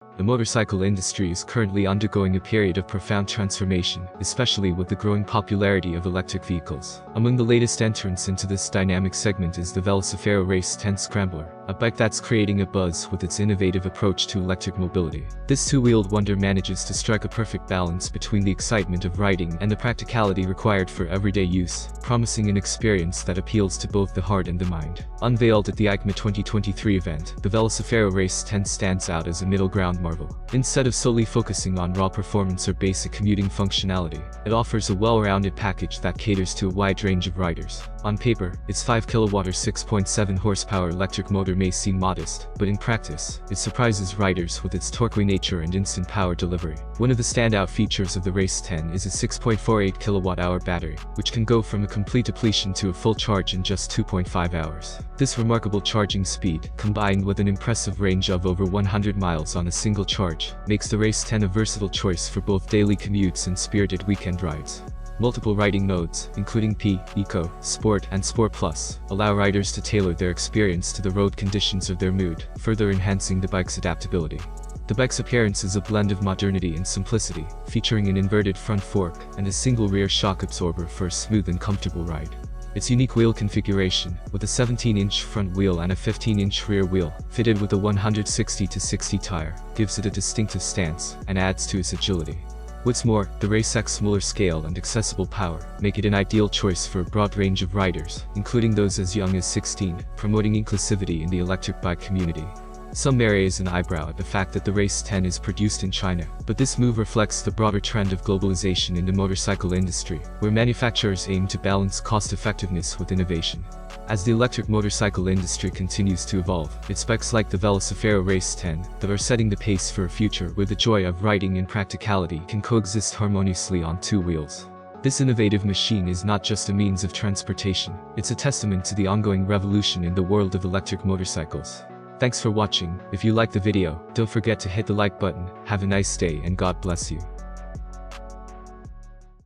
The motorcycle industry is currently undergoing a period of profound transformation, especially with the growing popularity of electric vehicles. Among the latest entrants into this dynamic segment is the Velocifero Race X Scrambler, a bike that's creating a buzz with its innovative approach to electric mobility. This two-wheeled wonder manages to strike a perfect balance between the excitement of riding and the practicality required for everyday use, promising an experience that appeals to both the heart and the mind. Unveiled at the EICMA 2023 event, the Velocifero Race X stands out as a middle ground marvel. Instead of solely focusing on raw performance or basic commuting functionality, it offers a well-rounded package that caters to a wide range of riders. On paper, its 5 kilowatt or 6.7 horsepower electric motor may seem modest, but in practice, it surprises riders with its torquey nature and instant power delivery. One of the standout features of the Race X is a 6.48 kilowatt-hour battery, which can go from a complete depletion to a full charge in just 2.5 hours. This remarkable charging speed, combined with an impressive range of over 100 miles on a single charge, makes the Race X a versatile choice for both daily commutes and spirited weekend rides. Multiple riding modes, including P, Eco, Sport, and Sport Plus, allow riders to tailor their experience to the road conditions of their mood, further enhancing the bike's adaptability. The bike's appearance is a blend of modernity and simplicity, featuring an inverted front fork and a single rear shock absorber for a smooth and comfortable ride. Its unique wheel configuration, with a 17-inch front wheel and a 15-inch rear wheel, fitted with a 160/60 tire, gives it a distinctive stance and adds to its agility. What's more, the Race X's smaller scale and accessible power make it an ideal choice for a broad range of riders, including those as young as 16, promoting inclusivity in the electric bike community. Some may raise an eyebrow at the fact that the Race X is produced in China, but this move reflects the broader trend of globalization in the motorcycle industry, where manufacturers aim to balance cost-effectiveness with innovation. As the electric motorcycle industry continues to evolve, it's bikes like the Velocifero Race X that are setting the pace for a future where the joy of riding and practicality can coexist harmoniously on two wheels. This innovative machine is not just a means of transportation, it's a testament to the ongoing revolution in the world of electric motorcycles. Thanks for watching. If you liked the video, don't forget to hit the like button. Have a nice day and God bless you.